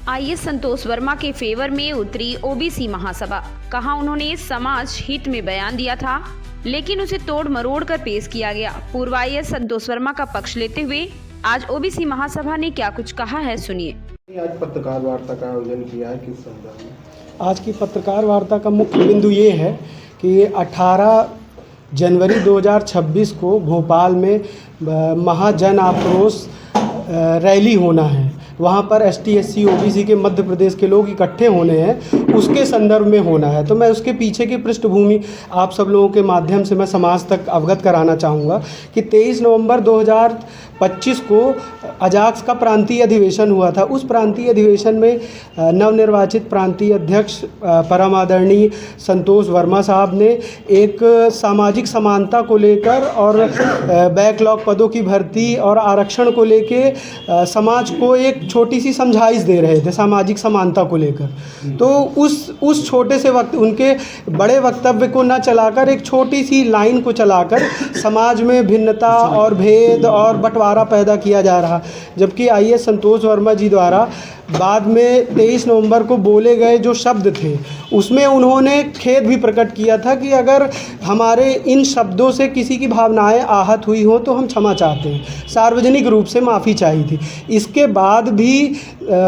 IAS संतोष वर्मा के favour में उतरी ओबीसी महासभा। कहा उन्होंने समाज हित में बयान दिया था, लेकिन उसे तोड़ मरोड़ कर पेश किया गया। पूर्व आईएएस संतोष वर्मा का पक्ष लेते हुए आज ओबीसी महासभा ने क्या कुछ कहा है, सुनिए। आज पत्रकार वार्ता का आयोजन किया है, किस संदर्भ में? आज की पत्रकार वार्ता का मुख्य बिंदु ये है कि 18 जनवरी 2026 को भोपाल में महाजन आक्रोश रैली होना है। वहाँ पर एसटी एससी ओबीसी के मध्य प्रदेश के लोग इकट्ठे होने हैं, उसके संदर्भ में होना है। तो मैं उसके पीछे की पृष्ठभूमि आप सब लोगों के माध्यम से मैं समाज तक अवगत कराना चाहूँगा कि 23 नवंबर 2025 को अजाक्स का प्रांतीय अधिवेशन हुआ था। उस प्रांतीय अधिवेशन में नवनिर्वाचित प्रांतीय अध्यक्ष परम आदरणीय संतोष वर्मा साहब ने एक सामाजिक समानता को लेकर और बैकलॉग पदों की भर्ती और आरक्षण को लेके समाज को एक छोटी सी समझाइश दे रहे थे सामाजिक समानता को लेकर। तो उस छोटे से वक्त उनके बड़े वक्तव्य को न चलाकर एक छोटी सी लाइन को चलाकर समाज में भिन्नता और भेद और बंटवारा पैदा किया जा रहा। जबकि आईएएस संतोष वर्मा जी द्वारा बाद में 23 नवंबर को बोले गए जो शब्द थे उसमें उन्होंने खेद भी प्रकट किया था कि अगर हमारे इन शब्दों से किसी की भावनाएं आहत हुई हो तो हम क्षमा चाहते हैं, सार्वजनिक रूप से माफ़ी चाहिए थी। इसके बाद भी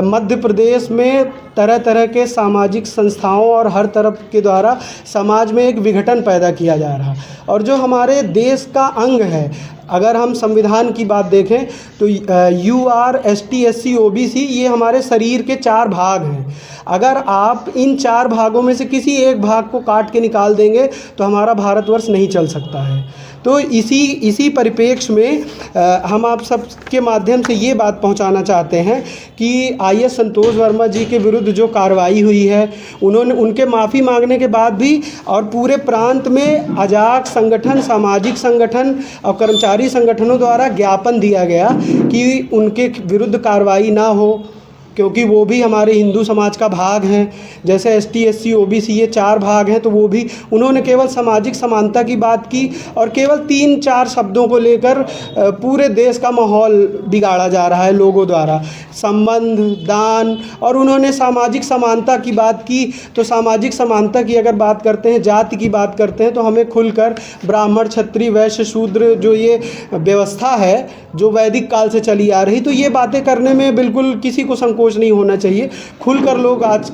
मध्य प्रदेश में तरह तरह के सामाजिक संस्थाओं और हर तरफ के द्वारा समाज में एक विघटन पैदा किया जा रहा। और जो हमारे देश का अंग है, अगर हम संविधान की बात देखें तो यूआर एसटी एससी ओबीसी ये हमारे शरीर के 4 भाग हैं। अगर आप इन 4 भागों में से किसी एक भाग को काट के निकाल देंगे तो हमारा भारतवर्ष नहीं चल सकता है। तो इसी परिप्रेक्ष्य में हम आप सब के माध्यम से ये बात पहुंचाना चाहते हैं कि आईएएस संतोष वर्मा जी के विरुद्ध जो कार्रवाई हुई है, उनके माफ़ी मांगने के बाद भी और पूरे प्रांत में अजाक संगठन, सामाजिक संगठन और कर्मचारी संगठनों द्वारा ज्ञापन दिया गया कि उनके विरुद्ध कार्रवाई ना हो, क्योंकि वो भी हमारे हिंदू समाज का भाग हैं। जैसे एसटी एससी ओबीसी ये 4 भाग हैं, तो वो भी उन्होंने केवल सामाजिक समानता की बात की और केवल 3-4 शब्दों को लेकर पूरे देश का माहौल बिगाड़ा जा रहा है लोगों द्वारा। संबंध, दान और उन्होंने सामाजिक समानता की बात की। तो सामाजिक समानता की अगर बात करते हैं, जाति की बात करते हैं, तो हमें खुलकर ब्राह्मण, क्षत्रिय, वैश्य, शूद्र जो ये व्यवस्था है जो वैदिक काल से चली आ रही, तो ये बातें करने में बिल्कुल किसी को संकोच नहीं होना चाहिए। खुलकर लोग आज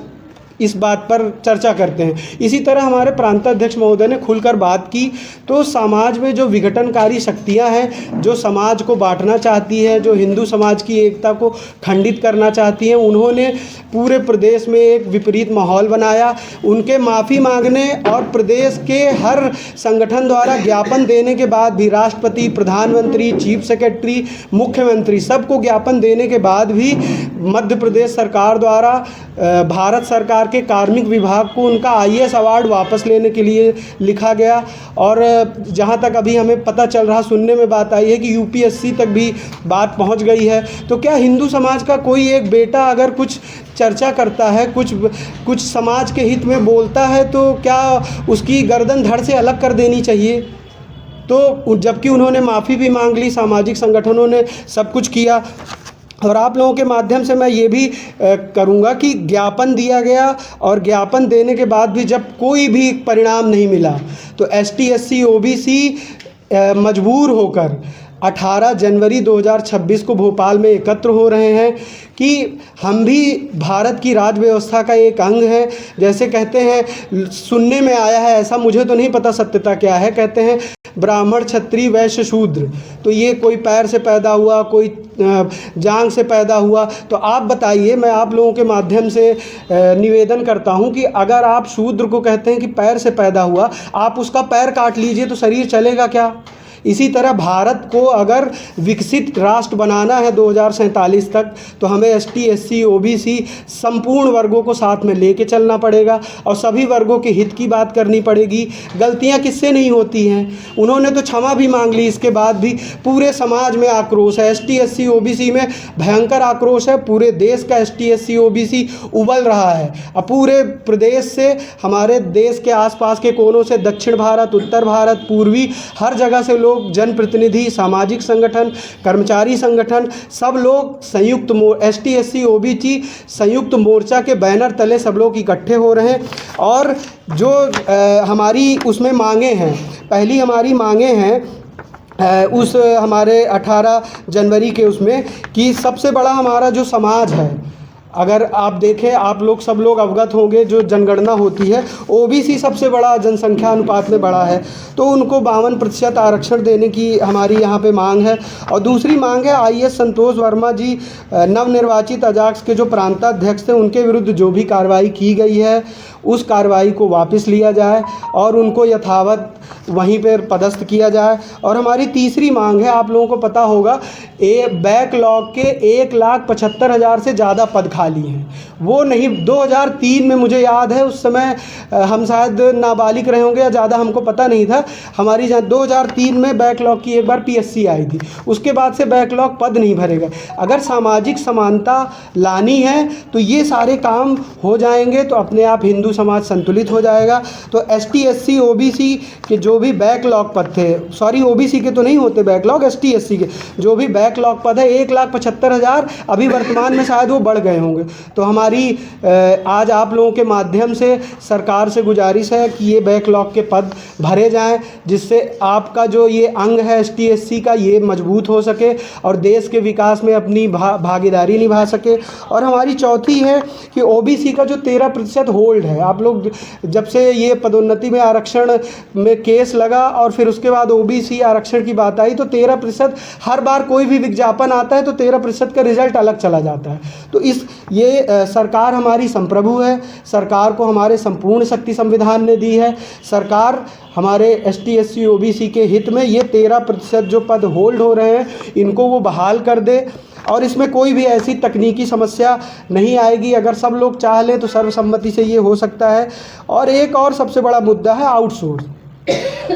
इस बात पर चर्चा करते हैं। इसी तरह हमारे प्रांताध्यक्ष महोदय ने खुलकर बात की। तो समाज में जो विघटनकारी शक्तियां हैं, जो समाज को बांटना चाहती है, जो हिंदू समाज की एकता को खंडित करना चाहती हैं, उन्होंने पूरे प्रदेश में एक विपरीत माहौल बनाया। उनके माफ़ी मांगने और प्रदेश के हर संगठन द्वारा ज्ञापन देने के बाद भी, राष्ट्रपति, प्रधानमंत्री, चीफ सेक्रेटरी, मुख्यमंत्री सबको ज्ञापन देने के बाद भी मध्य प्रदेश सरकार द्वारा भारत सरकार के कार्मिक विभाग को उनका आईएएस अवार्ड वापस लेने के लिए लिखा गया। और जहां तक अभी हमें पता चल रहा, सुनने में बात आई है कि यूपीएससी तक भी बात पहुंच गई है। तो क्या हिंदू समाज का कोई एक बेटा अगर कुछ चर्चा करता है, कुछ समाज के हित में बोलता है, तो क्या उसकी गर्दन धड़ से अलग कर देनी चाहिए? तो जबकि उन्होंने माफ़ी भी मांग ली, सामाजिक संगठनों ने सब कुछ किया। और आप लोगों के माध्यम से मैं ये भी करूँगा कि ज्ञापन दिया गया और ज्ञापन देने के बाद भी जब कोई भी परिणाम नहीं मिला, तो एसटी एससी ओबीसी मजबूर होकर 18 जनवरी 2026 को भोपाल में एकत्र हो रहे हैं कि हम भी भारत की राज व्यवस्था का एक अंग है। जैसे कहते हैं, सुनने में आया है, ऐसा मुझे तो नहीं पता सत्यता क्या है, कहते हैं ब्राह्मण, क्षत्रिय, वैश्य, शूद्र, तो ये कोई पैर से पैदा हुआ, कोई जांग से पैदा हुआ। तो आप बताइए, मैं आप लोगों के माध्यम से निवेदन करता हूं कि अगर आप शूद्र को कहते हैं कि पैर से पैदा हुआ, आप उसका पैर काट लीजिए तो शरीर चलेगा क्या? इसी तरह भारत को अगर विकसित राष्ट्र बनाना है 2047 तक, तो हमें एसटी एससी ओबीसी संपूर्ण वर्गों को साथ में लेके चलना पड़ेगा और सभी वर्गों के हित की बात करनी पड़ेगी। गलतियां किससे नहीं होती हैं? उन्होंने तो क्षमा भी मांग ली, इसके बाद भी पूरे समाज में आक्रोश है। एसटी एससी ओबीसी में भयंकर आक्रोश है। पूरे देश का एसटी एससी ओबीसी उबल रहा है। अब पूरे प्रदेश से, हमारे देश के आसपास के कोनों से, दक्षिण भारत, उत्तर भारत, पूर्वी, हर जगह से लोग लोग, जनप्रतिनिधि, सामाजिक संगठन, कर्मचारी संगठन, सब लोग संयुक्त ST/SC OBC संयुक्त मोर्चा के बैनर तले सब लोग इकट्ठे हो रहे हैं। और जो हमारी उसमें मांगे हैं, पहली हमारी मांगे हैं उस हमारे 18 जनवरी के उसमें कि सबसे बड़ा हमारा जो समाज है, अगर आप देखें, आप लोग सब लोग अवगत होंगे, जो जनगणना होती है OBC सबसे बड़ा जनसंख्या अनुपात में बड़ा है, तो उनको 52% आरक्षण देने की हमारी यहाँ पे मांग है। और दूसरी मांग है IAS संतोष वर्मा जी, नवनिर्वाचित अजाक्स के जो प्रांताध्यक्ष थे, उनके विरुद्ध जो भी कार्रवाई की गई है उस कार्रवाई को वापस लिया जाए और उनको यथावत वहीं पर पदस्थ किया जाए। और हमारी तीसरी मांग है, आप लोगों को पता होगा, बैकलॉग के 1,75,000 से ज़्यादा पद खाली हैं। वो नहीं, 2003 में मुझे याद है, उस समय हम शायद नाबालिग रहे होंगे या ज़्यादा हमको पता नहीं था। हमारी जहाँ 2003 में बैकलॉग की एक बार PSC आई थी, उसके बाद से बैकलॉग पद नहीं भरे गए। अगर सामाजिक समानता लानी है तो ये सारे काम हो जाएंगे, तो अपने आप हिंदू समाज संतुलित हो जाएगा। तो ST/SC OBC के जो भी बैकलॉग पद थे, सॉरी OBC के तो नहीं होते बैकलॉग, ST/SC के जो भी बैकलॉग पद है 1,75,000, अभी वर्तमान में शायद वो बढ़ गए होंगे। तो हमारी आज आप लोगों के माध्यम से सरकार से गुजारिश है कि ये बैकलॉग के पद भरे जाएं, जिससे आपका जो ये अंग है ST/SC का, ये मजबूत हो सके और देश के विकास में अपनी भागीदारी निभा सके। और हमारी चौथी है कि OBC का जो 13% होल्ड है, आप लोग जब से ये पदोन्नति में आरक्षण में केस लगा और फिर उसके बाद OBC आरक्षण की बात आई, तो 13%, हर बार कोई भी विज्ञापन आता है तो 13% का रिजल्ट अलग चला जाता है। तो ये सरकार हमारी संप्रभु है, सरकार को हमारे संपूर्ण शक्ति संविधान ने दी है। सरकार हमारे ST/SC OBC के हित में ये 13% जो पद होल्ड हो रहे हैं, इनको वो बहाल कर दे और इसमें कोई भी ऐसी तकनीकी समस्या नहीं आएगी। अगर सब लोग चाह लें तो सर्वसम्मति से ये हो सकता है। और एक और सबसे बड़ा मुद्दा है आउटसोर्स।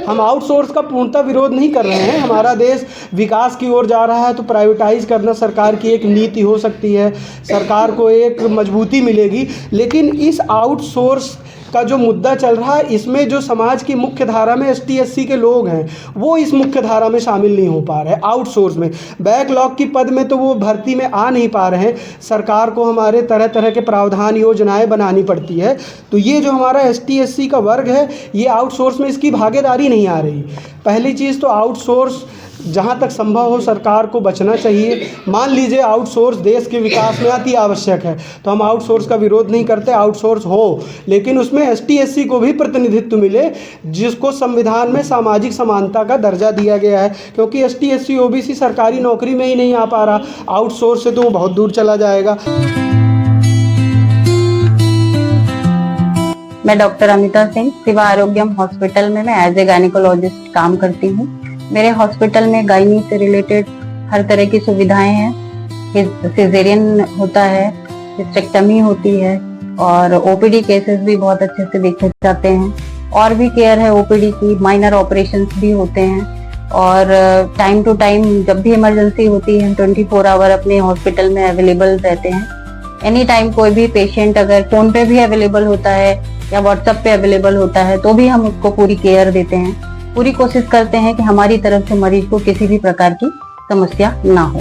हम आउटसोर्स का पूर्णतः विरोध नहीं कर रहे हैं। हमारा देश विकास की ओर जा रहा है, तो प्राइवेटाइज करना सरकार की एक नीति हो सकती है, सरकार को एक मजबूती मिलेगी। लेकिन इस आउटसोर्स का जो मुद्दा चल रहा है, इसमें जो समाज की मुख्य धारा में ST/SC के लोग हैं, वो इस मुख्य धारा में शामिल नहीं हो पा रहे हैं। आउटसोर्स में बैकलॉग की पद में तो वो भर्ती में आ नहीं पा रहे हैं। सरकार को हमारे तरह तरह के प्रावधान, योजनाएं बनानी पड़ती है। तो ये जो हमारा ST/SC का वर्ग है, ये आउटसोर्स में इसकी भागीदारी नहीं आ रही। पहली चीज़ तो आउटसोर्स जहाँ तक संभव हो सरकार को बचना चाहिए। मान लीजिए आउटसोर्स देश के विकास में अति आवश्यक है, तो हम आउटसोर्स का विरोध नहीं करते, आउटसोर्स हो, लेकिन उसमें ST/SC को भी प्रतिनिधित्व मिले, जिसको संविधान में सामाजिक समानता का दर्जा दिया गया है। क्योंकि ST/SC OBC सरकारी नौकरी में ही नहीं आ पा रहा, आउटसोर्स से तो वो बहुत दूर चला जाएगा। मैं डॉक्टर अमिता सिंह, शिवा आरोग्यम हॉस्पिटल में मैं एज ए गायनिकोलॉजिस्ट काम करती हूँ। मेरे हॉस्पिटल में गायनी से रिलेटेड हर तरह की सुविधाएं हैं। सिजेरियन होता है, हिस्टेक्टमी होती है और OPD केसेस भी बहुत अच्छे से देखे जाते हैं। और भी केयर है OPD की, माइनर ऑपरेशंस भी होते हैं। और टाइम टू टाइम जब भी इमरजेंसी होती है, 24 आवर अपने हॉस्पिटल में अवेलेबल रहते हैं। एनी टाइम कोई भी पेशेंट अगर फोन पे भी अवेलेबल होता है या व्हाट्सएप पे अवेलेबल होता है, तो भी हम उसको पूरी केयर देते हैं। पूरी कोशिश करते हैं कि हमारी तरफ से मरीज को किसी भी प्रकार की समस्या ना हो।